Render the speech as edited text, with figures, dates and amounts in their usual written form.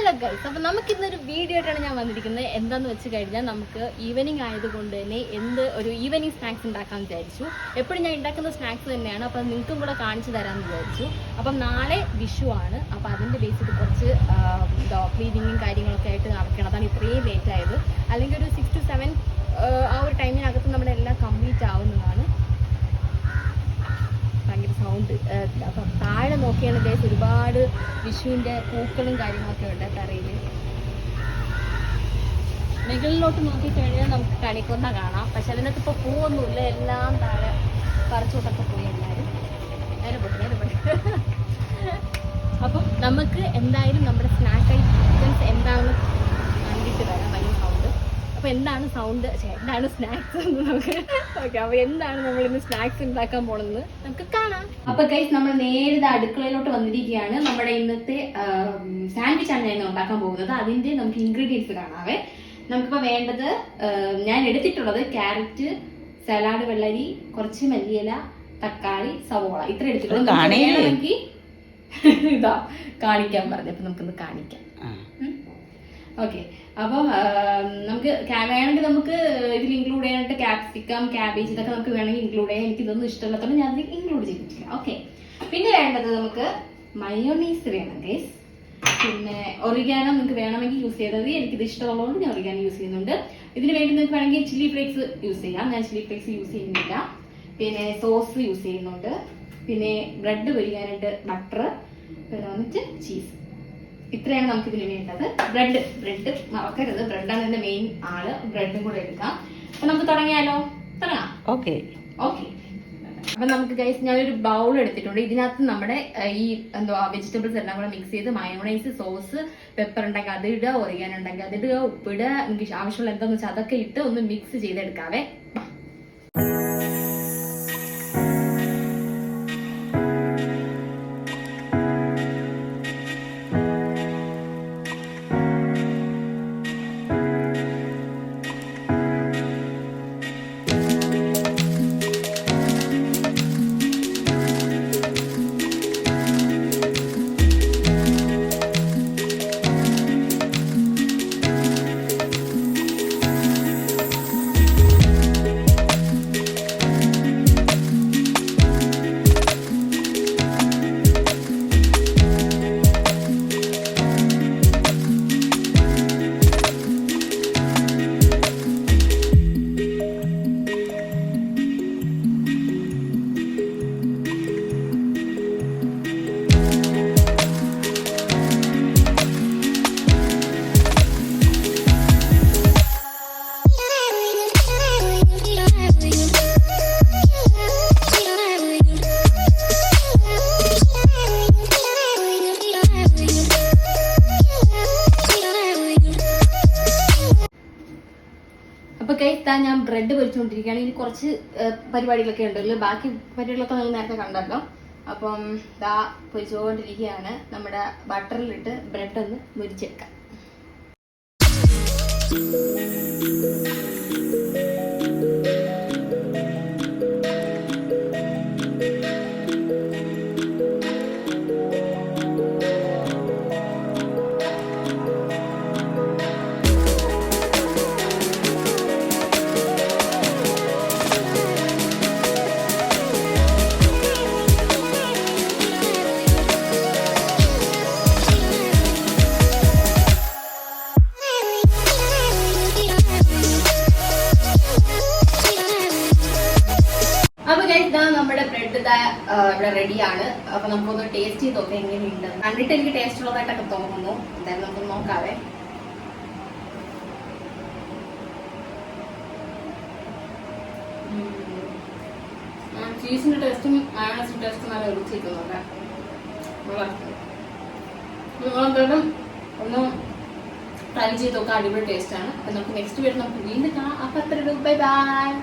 Hello guys, അപ്പോൾ നമുക്കിന്നൊരു video ആയിട്ടാണ് ഞാൻ വന്നിരിക്കുന്നത്. എന്താണെന്ന് വെച്ച് കഴിഞ്ഞാൽ നമുക്ക് ഈവനിങ് ആയതുകൊണ്ട് തന്നെ ഒരു ഈവനിങ് സ്നാക്സ് ഉണ്ടാക്കാമെന്ന് വിചാരിച്ചു. എപ്പോഴും ഞാൻ ഉണ്ടാക്കുന്ന സ്നാക്സ് തന്നെയാണ്, അപ്പോൾ നിങ്ങൾക്കും കൂടെ കാണിച്ചു തരാമെന്ന് വിചാരിച്ചു. അപ്പം നാളെ വിഷു ആണ്, അപ്പോൾ അതിൻ്റെ ബേസിൽ കുറച്ച് ക്ലീനിങ്ങും കാര്യങ്ങളൊക്കെ ആയിട്ട് നടക്കണം. അതാണ് ഇത്രയും ലേറ്റ് ആയത്. അല്ലെങ്കിൽ ഒരു 6 to 7 ആ ഒരു ടൈമിനകത്ത് നമ്മുടെ എല്ലാം കംപ്ലീറ്റ് ആവുന്നതാണ്. ഭയങ്കര സൗണ്ട്. അപ്പം താഴെ നോക്കിയാണ് ഗൈസ് ഒരുപാട് വിഷുവിൻ്റെ പൂക്കളും കാര്യങ്ങളൊക്കെ ഉണ്ട് തറയിൽ. മുകളിലോട്ട് നോക്കിക്കഴിഞ്ഞാൽ നമുക്ക് കണിക്കൊന്ന കാണാം, പക്ഷെ അതിനകത്ത് ഇപ്പോൾ പൂവൊന്നുമില്ല. എല്ലാം താഴെ പറിച്ചോട്ടൊക്കെ പോയി എല്ലാവരും. നേരെ പോട്ടെ. അപ്പം നമുക്ക് എന്തായാലും നമ്മുടെ സ്നാക്ക് ഐറ്റംസ് എന്താണെന്ന് കണ്ടിട്ട് വരാം. ഭയങ്കര സൗണ്ട്. അപ്പോൾ എന്താണ് സ്നാക്സ് എന്ന് നമുക്ക് ഓക്കെ. അപ്പോൾ എന്താണ് നമ്മൾ ഇന്ന് സ്നാക്സ് ഉണ്ടാക്കാൻ പോണെന്ന് നമുക്ക് കാണാം. അപ്പോൾ ഗൈസ്, നമ്മൾ നേരെ അടുക്കളയിലോട്ട് വന്നിരിക്കുകയാണ്. നമ്മുടെ ഇന്നത്തെ സാൻഡ്വിച്ച് ആണ് ഞാൻ ഉണ്ടാക്കാൻ പോകുന്നത്. അതിന്റെ നമുക്ക് ഇൻഗ്രീഡിയൻസ് കാണാവേ. നമുക്കിപ്പോൾ വേണ്ടത്, ഞാൻ എടുത്തിട്ടുള്ളത് ക്യാരറ്റ്, സലാഡ് വെള്ളരി, കുറച്ച് മല്ലിയില, തക്കാളി, സവോള, ഇത്ര എടുത്തിട്ടുള്ളത്. വേണമെങ്കിൽ ഇതാ കാണിക്കാൻ പറഞ്ഞപ്പോൾ നമുക്കൊന്ന് കാണിക്കാം. ഓക്കെ. അപ്പോൾ നമുക്ക് വേണമെങ്കിൽ നമുക്ക് ഇതിൽ ഇൻക്ലൂഡ് ചെയ്യാനായിട്ട് ക്യാപ്സിക്കം, ക്യാബേജ്, ഇതൊക്കെ നമുക്ക് വേണമെങ്കിൽ ഇൻക്ലൂഡ് ചെയ്യാം. എനിക്ക് ഇതൊന്നും ഇഷ്ടമില്ലാത്തതുകൊണ്ട് ഞാൻ അത് ഇൻക്ലൂഡ് ചെയ്തിട്ടില്ല. ഓക്കെ. പിന്നെ വേണ്ടത് നമുക്ക് മയോണീസ് വേണം ഗൈസ്. പിന്നെ ഒറിഗാനോ നിങ്ങൾക്ക് വേണമെങ്കിൽ യൂസ് ചെയ്തത്. എനിക്കിത് ഇഷ്ടമുള്ളതുകൊണ്ട് ഞാൻ ഒറിഗാനോ യൂസ് ചെയ്യുന്നുണ്ട്. ഇതിന് വേണ്ടി നിങ്ങൾക്ക് വേണമെങ്കിൽ ചില്ലി ഫ്ലേക്സ് യൂസ് ചെയ്യാം. ഞാൻ ചില്ലി ഫ്ലേക്സ് യൂസ് ചെയ്യുന്നില്ല. പിന്നെ സോസ് യൂസ് ചെയ്യുന്നുണ്ട്. പിന്നെ ബ്രെഡ് പൊരിക്കാനായിട്ട് ബട്ടർ, പിന്നെ വന്നിട്ട് ചീസ്. ഇത്രയാണ് നമുക്ക് ഇതിന് വേണ്ടത്. ബ്രെഡ് മറക്കരുത്, ബ്രെഡാണ് ഇതിന്റെ മെയിൻ ആള്. ബ്രെഡും കൂടെ എടുക്കാം. അപ്പൊ നമുക്ക് തുടങ്ങാം. ഓക്കെ. അപ്പൊ നമുക്ക് ഗൈസ്, ഞാനൊരു ബൗൾ എടുത്തിട്ടുണ്ട്. ഇതിനകത്ത് നമ്മുടെ ഈ വെജിറ്റബിൾസ് എല്ലാം കൂടെ മിക്സ് ചെയ്ത് മയോണൈസ്, സോസ്, പെപ്പർ ഉണ്ടെങ്കിൽ അത് ഇടുക, ഒറിഗാനോ ഉണ്ടെങ്കിൽ അത് ഇടുക, ഉപ്പിടുക, നിങ്ങൾക്ക് ആവശ്യമുള്ള എന്താണെന്ന് വെച്ചാൽ അതൊക്കെ ഇട്ട് ഒന്ന് മിക്സ് ചെയ്തെടുക്കാവേ. അപ്പൊ ഗൈസ്, ഞാൻ ബ്രെഡ് പൊരിച്ചുകൊണ്ടിരിക്കുകയാണ്. ഇനി കുറച്ച് പരിപാടികളൊക്കെ ഉണ്ടല്ലോ. ബാക്കി പരിപാടികളൊക്കെ നിങ്ങൾ നേരത്തെ കണ്ടല്ലോ. അപ്പം പൊരിച്ചുകൊണ്ടിരിക്കുകയാണ്. നമ്മുടെ ബട്ടറിലിട്ട് ബ്രെഡ് ഒന്ന് മുരിച്ചെടുക്കാം. നമ്മുടെ ബ്രെഡ് ഇവിടെ റെഡിയാണ്. അപ്പൊ നമുക്കൊന്ന് ടേസ്റ്റ് ചെയ്ത് നോക്കാം എങ്ങനെയുണ്ട്. കണ്ടിട്ട് എനിക്ക് ടേസ്റ്റ് ഉള്ളതായിട്ടൊക്കെ തോന്നുന്നു. എന്തായാലും നമുക്ക് നോക്കാവേ. ചീസിന്റെ ടേസ്റ്റും മയോണൈസിന്റെ ടേസ്റ്റും നല്ല ഒരുമിച്ചിരിക്കുന്നുണ്ട്. നിങ്ങളെന്തായാലും ഒന്ന് ട്രൈ ചെയ്ത് നോക്കാം. അടിപൊളി ടേസ്റ്റ് ആണ്. അപ്പൊ നമുക്ക് നെക്സ്റ്റ് വീഡിയോ നമുക്ക് വീണ്ടും കാണാം. അപ്പൊ അത്ര ബൈ ബൈ.